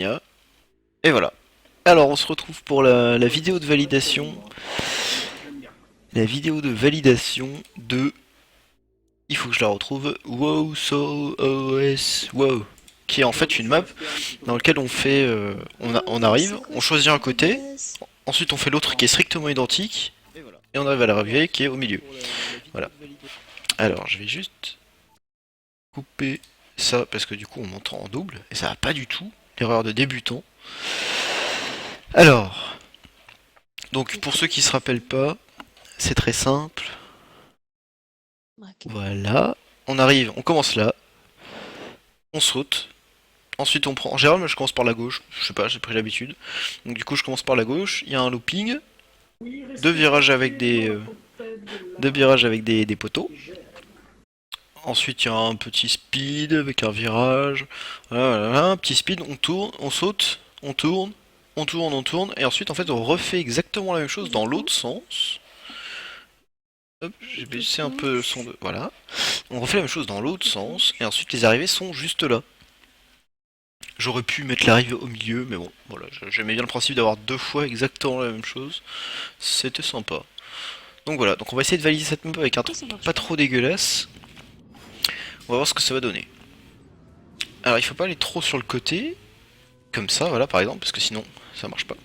Et voilà. Alors on se retrouve pour la vidéo de validation. La vidéo de validation de... Il faut que je la retrouve. WoW Soul OS WoW. Qui est en fait une map dans laquelle on fait... on Oh, arrive, c'est quoi on cette choisit un map côté. dégueulasse? Ensuite on fait l'autre qui est strictement identique. Et on arrive à l'arrivée qui est au milieu. Voilà. Alors je vais juste couper ça parce que du coup on m'entend en double. Et ça va pas du tout. L'erreur de débutant. Alors... Donc pour ceux qui se rappellent pas, c'est très simple. Ok. Voilà. On arrive, on commence là. On saute. Ensuite on prend... En général moi je commence par la gauche. Je sais pas, j'ai pris l'habitude. Donc du coup je commence par la gauche. Il y a un looping. Deux virages avec des poteaux. Ensuite il y a un petit speed avec un virage. Voilà, voilà, un petit speed, on tourne, on saute, on tourne, on tourne, on tourne. Et ensuite en fait on refait exactement la même chose Du dans coup, l'autre sens. Hop, j'ai du baissé un coup, peu le son de... Voilà. On refait la même chose dans l'autre sens. Et ensuite les arrivées sont juste là. J'aurais pu mettre l'arrivée au milieu, mais bon, voilà, j'aimais bien le principe d'avoir deux fois exactement la même chose. C'était sympa. Donc voilà, donc on va essayer de valider cette map avec un pourquoi truc ça marche pas pas? trop dégueulasse. On va voir ce que ça va donner. Alors il faut pas aller trop sur le côté, comme ça, voilà par exemple, parce que sinon ça marche pas.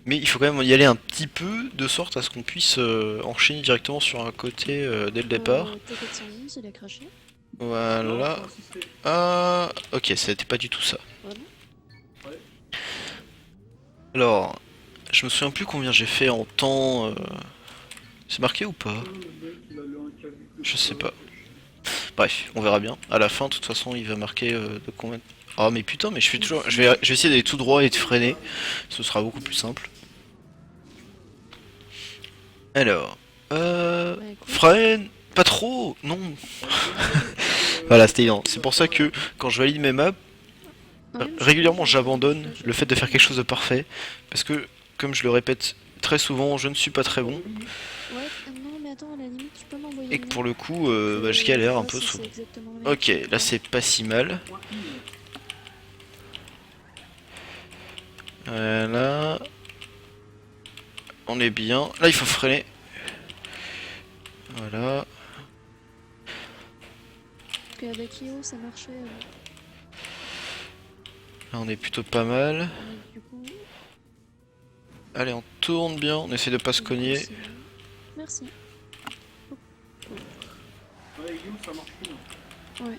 Mais il faut quand même y aller un petit peu, de sorte à ce qu'on puisse enchaîner directement sur un côté dès le départ. T411, il a craché. Voilà. Ah, ok, c'était pas du tout ça. Vraiment? Alors, je me souviens plus combien j'ai fait en temps. C'est marqué ou pas? Je sais pas. Bref, on verra bien. À la fin, de toute façon, il va marquer de combien. Ah mais putain, mais je fais toujours. Je vais essayer d'aller tout droit et de freiner. Ce sera beaucoup plus simple. Alors, Bah écoute, freine. Pas trop. Non. Voilà, c'était évident. C'est pour ça que quand je valide mes maps, ouais, mais je sais pas, régulièrement j'abandonne le fait de faire quelque chose de parfait, parce que, comme je le répète très souvent, je ne suis pas très bon. Ouais, non, mais attends, à la limite, tu peux m'envoyer Et le que lien pour le coup, bah, je que je galère un vois peu si c'est souvent. exactement le même Ok, truc ou là pas. c'est pas si mal. Voilà, on est bien. Là il faut freiner. Voilà. Parce qu'avec IO, ça marchait. Là on est plutôt pas mal. Mais du coup, Allez, on tourne bien, on essaie de pas se cogner. c'est bon. Merci. Hop, hop. Ouais.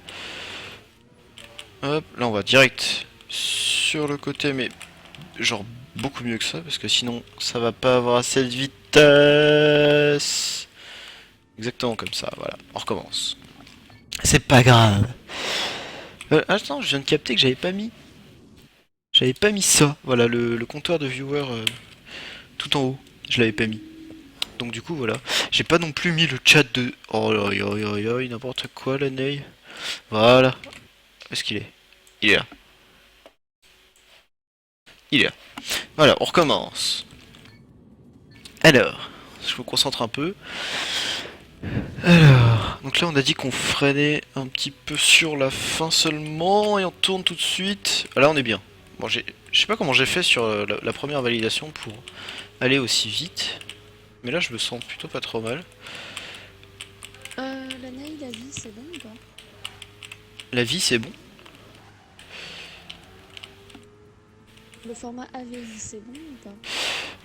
Hop, là on va direct sur le côté, mais genre beaucoup mieux que ça, parce que sinon ça va pas avoir assez de vitesse. Exactement comme ça, voilà. On recommence. C'est pas grave. Attends, je viens de capter que j'avais pas mis. J'avais pas mis ça. Voilà, le compteur de viewers tout en haut. Je l'avais pas mis. Donc du coup, voilà. J'ai pas non plus mis le chat de... Oh là là là là, n'importe quoi, la Ney. Voilà. Où est-ce qu'il est? Il est là. Il est là. Voilà, on recommence. Alors, je me concentre un peu. Alors, donc là on a dit qu'on freinait un petit peu sur la fin seulement et on tourne tout de suite. Ah, là on est bien. Bon, je sais pas comment j'ai fait sur la première validation pour aller aussi vite, mais là je me sens plutôt pas trop mal. La nail, la vie, c'est bon ou pas? La vie c'est bon. Le format AVI, c'est bon ou pas?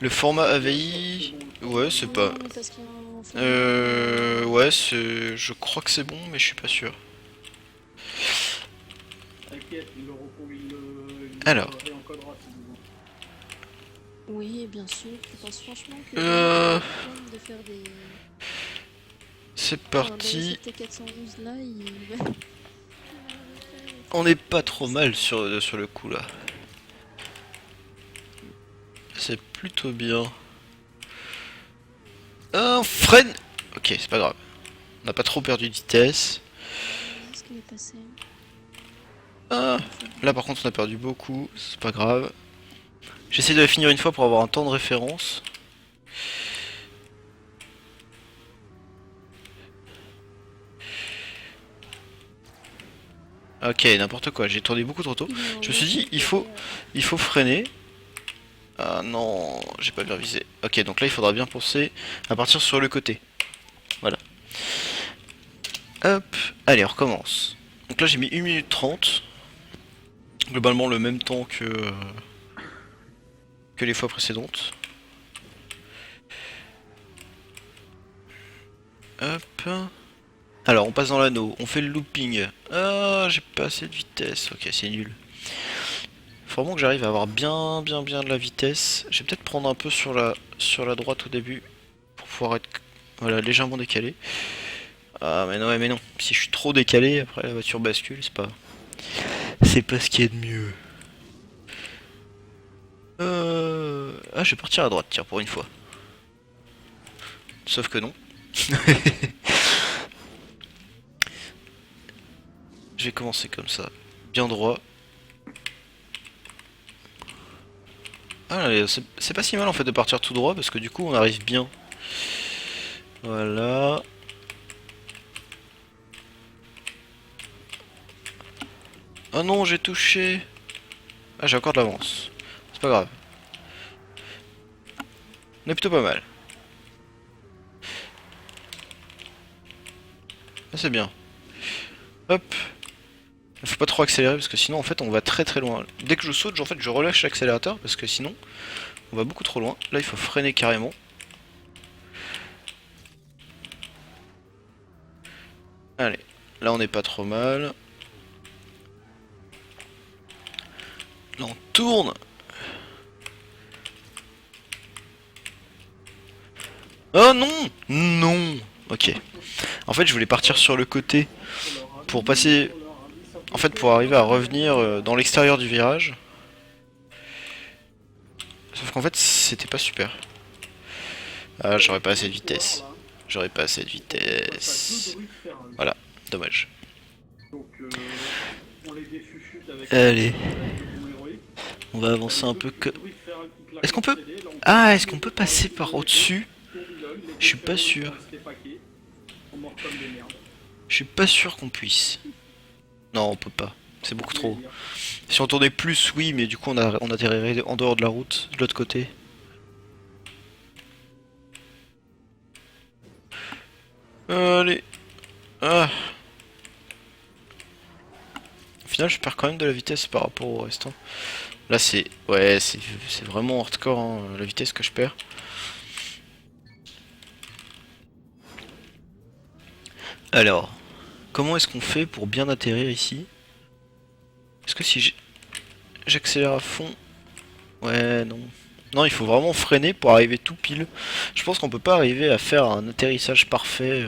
Le format AVI, ouais c'est Non, pas. non, mais parce qu'il y a un format Ouais, c'est. Je crois que c'est bon, mais je suis pas sûr. Alors, Oui, bien sûr. Tu penses franchement que Valve a euh, la flemme de faire des... c'est Enfin, parti. ce T411 là, il va le refaire et On tout. n'est pas trop C'est mal bon. sur le coup là. C'est plutôt bien. Un freine. Ok, c'est pas grave. On n'a pas trop perdu de vitesse. Qu'est-ce qu'il est passé? Ah, Il faut là bien. par contre on a perdu beaucoup, c'est pas grave. J'essaie de la finir une fois pour avoir un temps de référence. Ok, n'importe quoi, j'ai tourné beaucoup trop tôt. Il est en Je me suis dit, motion, il faut freiner. Ah non, j'ai pas bien visé. Ok, donc là il faudra bien penser à partir sur le côté. Voilà. Hop, allez, on recommence. Donc là j'ai mis 1 minute 30. Globalement le même temps que les fois précédentes. Hop. Alors on passe dans l'anneau, on fait le looping. Ah, j'ai pas assez de vitesse. Ok, c'est nul. Faut vraiment que j'arrive à avoir bien de la vitesse. Je vais peut-être prendre un peu sur la droite au début pour pouvoir être voilà, légèrement décalé. Ah mais non, ouais, mais non. Si je suis trop décalé, après la voiture bascule, c'est pas ce qu'il y a de mieux. Ah, je vais partir à droite, tiens, pour une fois. Sauf que non. Je vais commencer comme ça, bien droit. Ah, c'est pas si mal en fait de partir tout droit parce que du coup on arrive bien. Voilà. Oh non, j'ai touché. Ah, j'ai encore de l'avance. C'est pas grave. On est plutôt pas mal. Ah, c'est bien. Hop. Il faut pas trop accélérer parce que sinon en fait on va très loin. Dès que je saute, en fait je relâche l'accélérateur parce que sinon on va beaucoup trop loin. Là il faut freiner carrément. Allez, là on n'est pas trop mal. Là on tourne. Oh non. Non. Ok. En fait je voulais partir sur le côté pour passer... En fait pour arriver à revenir dans l'extérieur du virage. Sauf qu'en fait c'était pas super. Ah, j'aurais pas assez de vitesse. J'aurais pas assez de vitesse. Voilà, dommage. Allez, on va avancer un peu que... Est-ce qu'on peut... Ah, est-ce qu'on peut passer par au-dessus? Je suis pas sûr. Je suis pas sûr qu'on puisse. Non, on peut pas. C'est beaucoup trop. Si on tournait plus, oui, mais du coup on atterrirait en dehors de la route, de l'autre côté. Allez. Ah. Au final, je perds quand même de la vitesse par rapport au restant. Là, c'est... Ouais, c'est vraiment hardcore, hein, la vitesse que je perds. Alors, comment est-ce qu'on fait pour bien atterrir ici? Est-ce que si j'accélère à fond... Ouais, non. Non, il faut vraiment freiner pour arriver tout pile. Je pense qu'on peut pas arriver à faire un atterrissage parfait.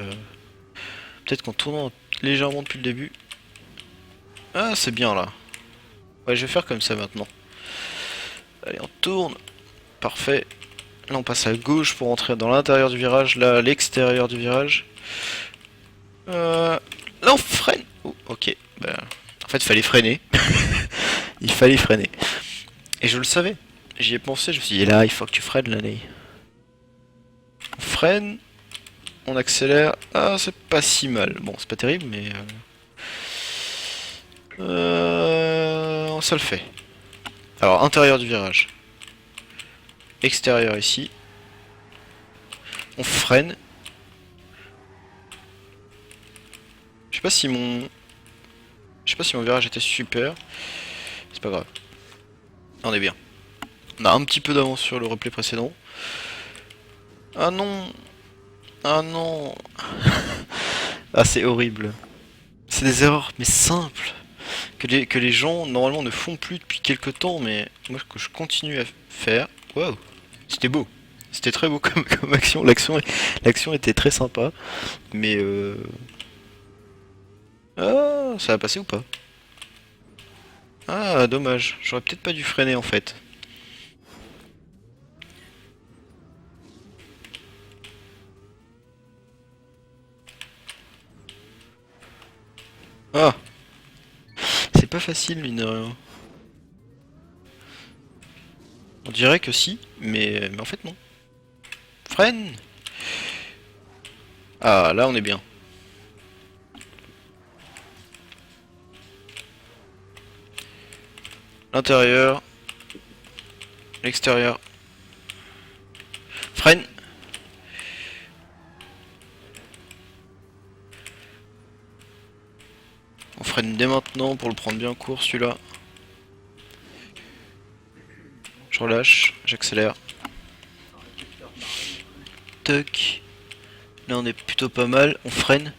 Peut-être qu'en tournant légèrement depuis le début. Ah, c'est bien là. Ouais, je vais faire comme ça maintenant. Allez, on tourne. Parfait. Là, on passe à gauche pour entrer dans l'intérieur du virage. Là, à l'extérieur du virage. Là, on freine. Oh, ok. Ben, en fait, il fallait freiner. Il fallait freiner. Et je le savais. J'y ai pensé. Je me suis dit, là, il faut que tu freines, là, Lei. On freine. On accélère. Ah, c'est pas si mal. Bon, c'est pas terrible, mais... ça le fait. Alors, intérieur du virage. Extérieur ici. On freine. Je sais pas si mon... Je sais pas si mon virage était super. C'est pas grave. On est bien. On a un petit peu d'avance sur le replay précédent. Ah non. Ah non. Ah, c'est horrible. C'est des erreurs, mais simples. Que les gens, normalement, ne font plus depuis quelques temps, mais moi, que je continue à faire. Waouh. C'était beau. C'était très beau comme action. L'action était très sympa. Mais Ah, ça va passer ou pas? Ah, dommage. J'aurais peut-être pas dû freiner en fait. Ah, c'est pas facile, mine de rien. On dirait que si, mais en fait non. Freine! Ah, là on est bien. l'intérieur, l'extérieur. Freine. On freine dès maintenant pour le prendre bien court celui-là. Je relâche, j'accélère. Toc. Là on est plutôt pas mal, on freine.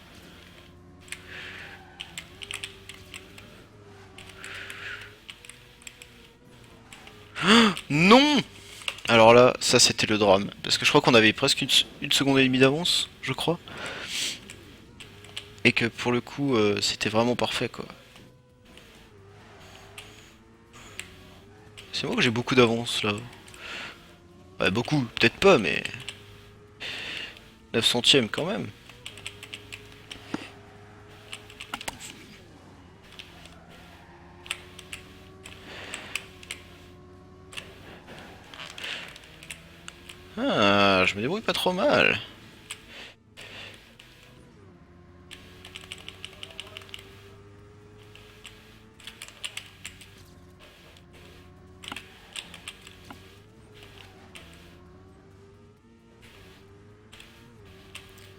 Non! Alors là, ça c'était le drame. Parce que je crois qu'on avait presque une seconde et demie d'avance, je crois. Et que pour le coup, c'était vraiment parfait quoi. C'est moi que j'ai beaucoup d'avance là. Ouais, beaucoup, peut-être pas, mais 9 centièmes quand même. Ah, je me débrouille pas trop mal.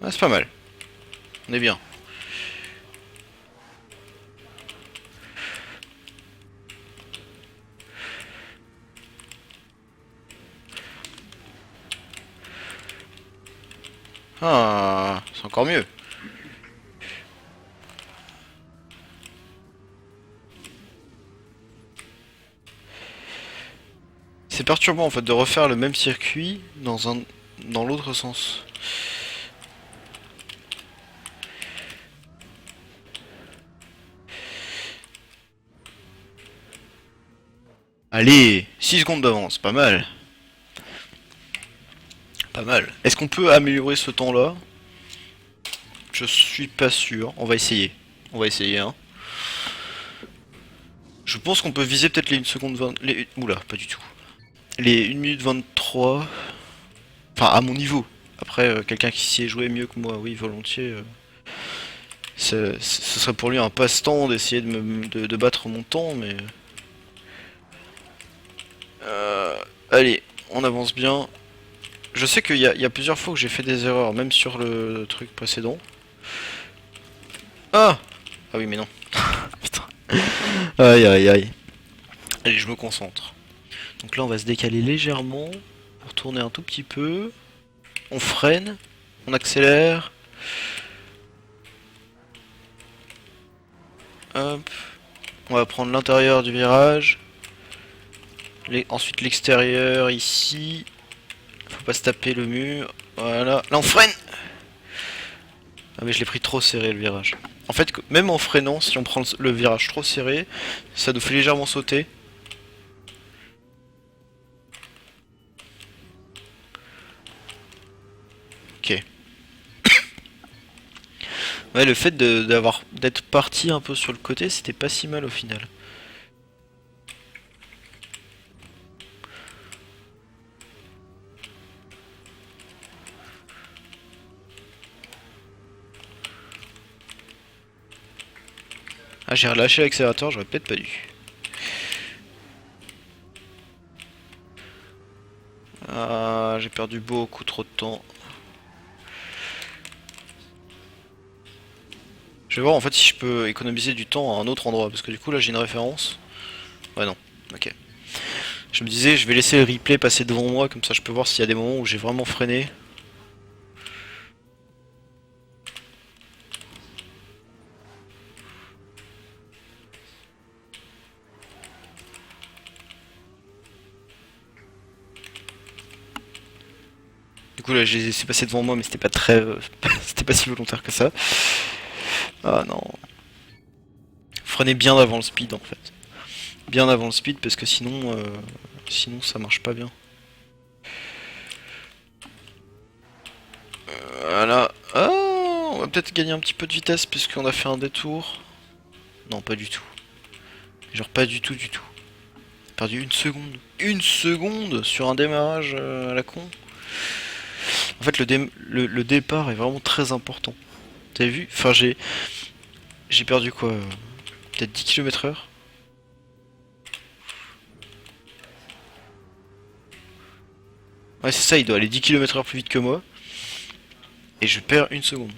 Ah, c'est pas mal. On est bien. Ah, c'est encore mieux. C'est perturbant en fait de refaire le même circuit dans l'autre sens. Allez, 6 secondes d'avance, pas mal. Pas mal. Est-ce qu'on peut améliorer ce temps-là? Je suis pas sûr. On va essayer. On va essayer, hein. Je pense qu'on peut viser peut-être les 1 seconde 20... Oula, pas du tout. Les 1 minute 23. Enfin, à mon niveau. Après, quelqu'un qui s'y est joué mieux que moi, oui, volontiers. Ce serait pour lui un passe-temps d'essayer de battre mon temps, mais... allez, on avance bien. Je sais qu'il y a plusieurs fois que j'ai fait des erreurs, même sur le truc précédent. Ah! Ah oui, mais non. Putain. Aïe aïe aïe. Allez, je me concentre. Donc là, on va se décaler légèrement pour tourner un tout petit peu. On freine, on accélère. Hop. On va prendre l'intérieur du virage. Ensuite l'extérieur ici. Faut pas se taper le mur. Voilà. Là on freine. Ah mais je l'ai pris trop serré le virage. En fait, même en freinant, si on prend le virage trop serré, ça nous fait légèrement sauter. Ok. Ouais, le fait d'être parti un peu sur le côté, c'était pas si mal au final. Ah, j'ai relâché l'accélérateur, j'aurais peut-être pas dû. Ah, j'ai perdu beaucoup trop de temps. Je vais voir en fait si je peux économiser du temps à un autre endroit, parce que du coup là j'ai une référence. Ouais non, ok. Je me disais je vais laisser le replay passer devant moi, comme ça je peux voir s'il y a des moments où j'ai vraiment freiné. Du coup là j'ai laissé passer devant moi mais c'était pas très... c'était pas si volontaire que ça. Ah non. Freinez bien avant le speed en fait. Bien avant le speed parce que sinon ça marche pas bien. Voilà. Ah, on va peut-être gagner un petit peu de vitesse puisqu'on a fait un détour. Non, pas du tout. Genre pas du tout du tout. Perdu 1 seconde. 1 seconde sur un démarrage à la con. En fait, le départ est vraiment très important. T'as vu? Enfin, j'ai perdu quoi? Peut-être 10 km/h? Ouais, c'est ça, il doit aller 10 km/h plus vite que moi. Et je perds une seconde.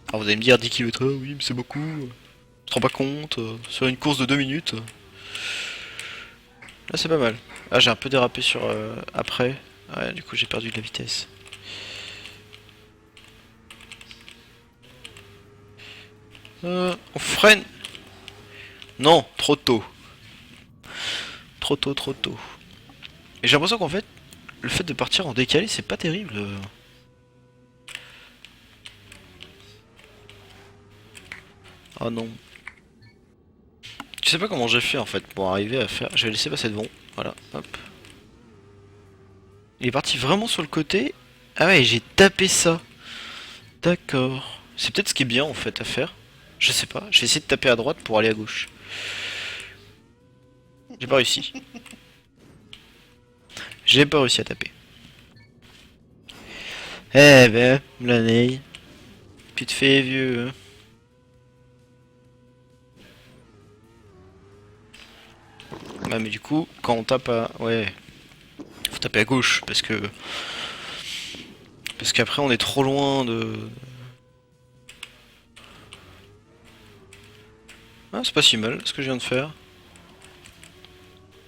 Alors vous allez me dire 10 km/h, oui, mais c'est beaucoup. Tu te rends pas compte, sur une course de 2 minutes. Là, c'est pas mal. Ah, j'ai un peu dérapé sur après. Ouais, du coup, j'ai perdu de la vitesse. On freine. Non, trop tôt. Trop tôt, trop tôt. Et j'ai l'impression qu'en fait, le fait de partir en décalé, c'est pas terrible. Ah non. Tu sais pas comment j'ai fait en fait pour arriver à faire. Je vais laisser passer devant. Voilà, hop. Il est parti vraiment sur le côté. Ah ouais, j'ai tapé ça. D'accord. C'est peut-être ce qui est bien en fait à faire. Je sais pas. J'ai essayé de taper à droite pour aller à gauche. J'ai pas réussi. J'ai pas réussi à taper. Eh ben, l'année. Tu te fais vieux. Hein. Ouais, mais du coup, quand on tape à. Ouais. Faut taper à gauche parce que. Parce qu'après on est trop loin de. Ah, c'est pas si mal ce que je viens de faire.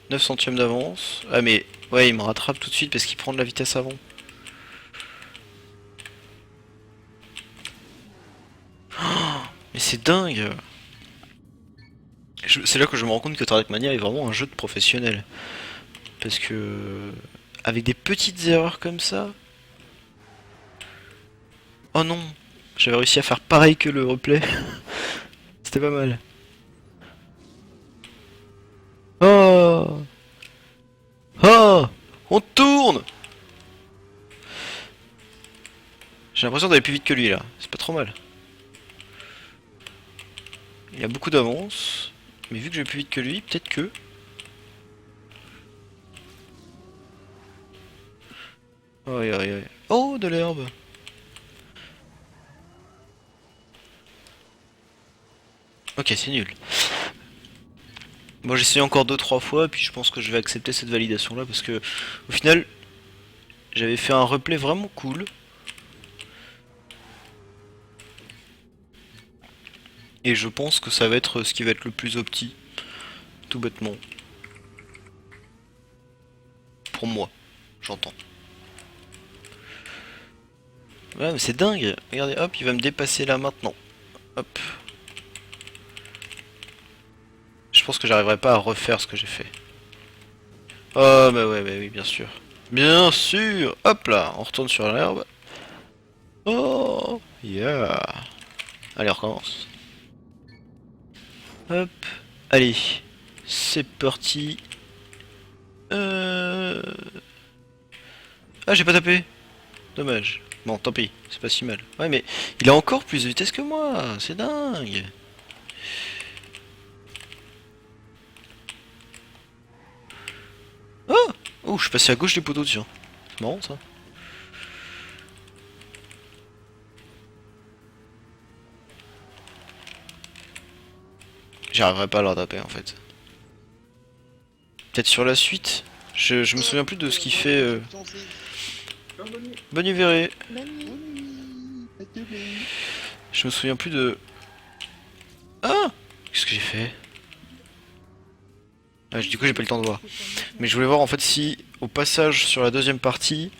9 centièmes d'avance. Ah mais ouais, il me rattrape tout de suite parce qu'il prend de la vitesse avant. Mais c'est dingue. C'est là que je me rends compte que Trackmania est vraiment un jeu de professionnel. Parce que avec des petites erreurs comme ça. Oh non, j'avais réussi à faire pareil que le replay. C'était pas mal. Oh, oh, on tourne. J'ai l'impression d'aller plus vite que lui là. C'est pas trop mal. Il a beaucoup d'avance. Mais vu que je vais plus vite que lui, peut-être que... Aïe aïe aïe. Oh, de l'herbe. Ok, c'est nul. Bon, j'essaie encore deux trois fois, puis je pense que je vais accepter cette validation là, parce que au final, j'avais fait un replay vraiment cool. Et je pense que ça va être ce qui va être le plus opti. Tout bêtement. Pour moi, j'entends. Ouais, mais c'est dingue. Regardez, hop, il va me dépasser là maintenant. Hop. Je pense que j'arriverai pas à refaire ce que j'ai fait. Oh, bah ouais, bah oui, bien sûr. Bien sûr. Hop là, on retourne sur l'herbe. Oh, yeah. Allez, on recommence. Hop. Allez. C'est parti. Euh... Ah, j'ai pas tapé. Dommage. Bon, tant pis. C'est pas si mal. Ouais, mais il a encore plus de vitesse que moi. C'est dingue. Oh, oh, je suis passé à gauche des poteaux, tiens. C'est marrant, ça. J'arriverai pas à leur taper, en fait. Peut-être sur la suite. Je me souviens plus de ce qu'il fait. Bonne nuit, Verré. Bonne nuit. Je me souviens plus de... Ah, qu'est-ce que j'ai fait? Ah, du coup, j'ai pas eu le temps de voir. Mais je voulais voir, en fait, si, au passage sur la deuxième partie,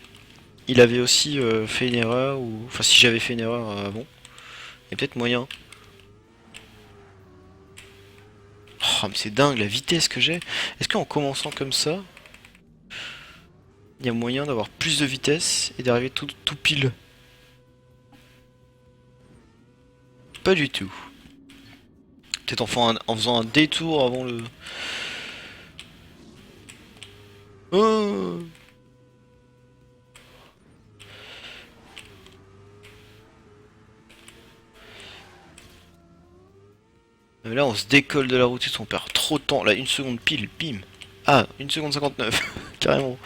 il avait aussi fait une erreur, ou... Enfin, si j'avais fait une erreur avant. Il y a peut-être moyen. Oh, mais c'est dingue, la vitesse que j'ai. Est-ce qu'en commençant comme ça, il y a moyen d'avoir plus de vitesse et d'arriver tout pile? Pas du tout. Peut-être en faisant un détour avant le... Oh. Mais là, on se décolle de la route et on perd trop de temps. Là, une seconde pile, bim. Ah, 1 seconde 59, carrément.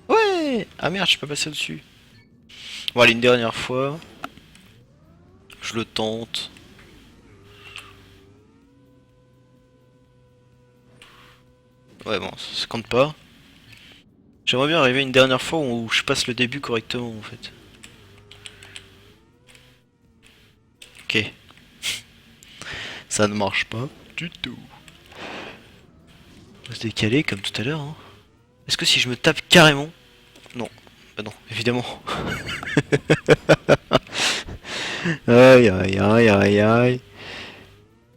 Ouais. Ah merde, je suis pas passé au-dessus. Bon, allez, une dernière fois. Je le tente. Ouais, bon, ça compte pas. J'aimerais bien arriver une dernière fois où je passe le début correctement en fait. Ok, ça ne marche pas du tout. On va se décaler comme tout à l'heure. Hein. Est-ce que si je me tape carrément... Non, bah non, évidemment. Aïe aïe aïe aïe aïe.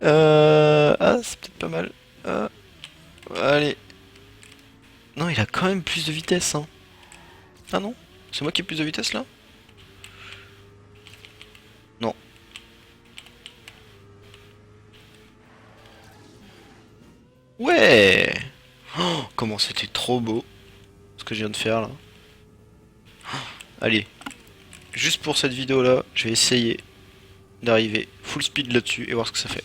Ah, c'est peut-être pas mal. Ah, allez. Non, il a quand même plus de vitesse. Hein. Ah non? C'est moi qui ai plus de vitesse là? Non. Ouais! Oh, comment c'était trop beau ce que je viens de faire là. Allez, juste pour cette vidéo là, je vais essayer d'arriver full speed là-dessus et voir ce que ça fait.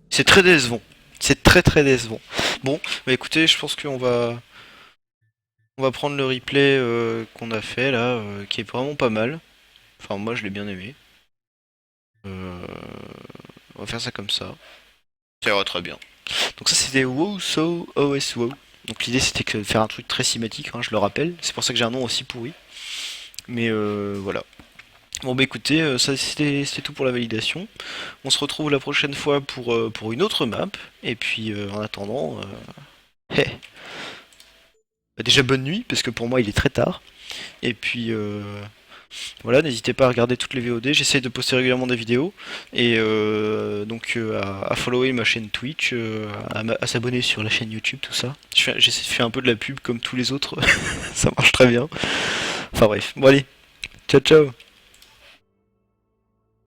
C'est très décevant. C'est très très décevant. Bon, bah écoutez, je pense on va prendre le replay qu'on a fait là, qui est vraiment pas mal. Enfin, moi je l'ai bien aimé. On va faire ça comme ça. Ça ira très bien. Donc ça c'était WoW So OS WoW. Donc l'idée c'était de faire un truc très cinématique, hein, je le rappelle. C'est pour ça que j'ai un nom aussi pourri. Mais voilà. Bon bah écoutez, ça c'était tout pour la validation. On se retrouve la prochaine fois pour une autre map. Et puis en attendant, hey, bah, déjà bonne nuit, parce que pour moi il est très tard. Et puis voilà, n'hésitez pas à regarder toutes les VOD, j'essaie de poster régulièrement des vidéos. Et donc à follower ma chaîne Twitch, à s'abonner sur la chaîne YouTube, tout ça. J'essaie de faire un peu de la pub comme tous les autres, ça marche très bien. Enfin bref, bon allez, ciao ciao.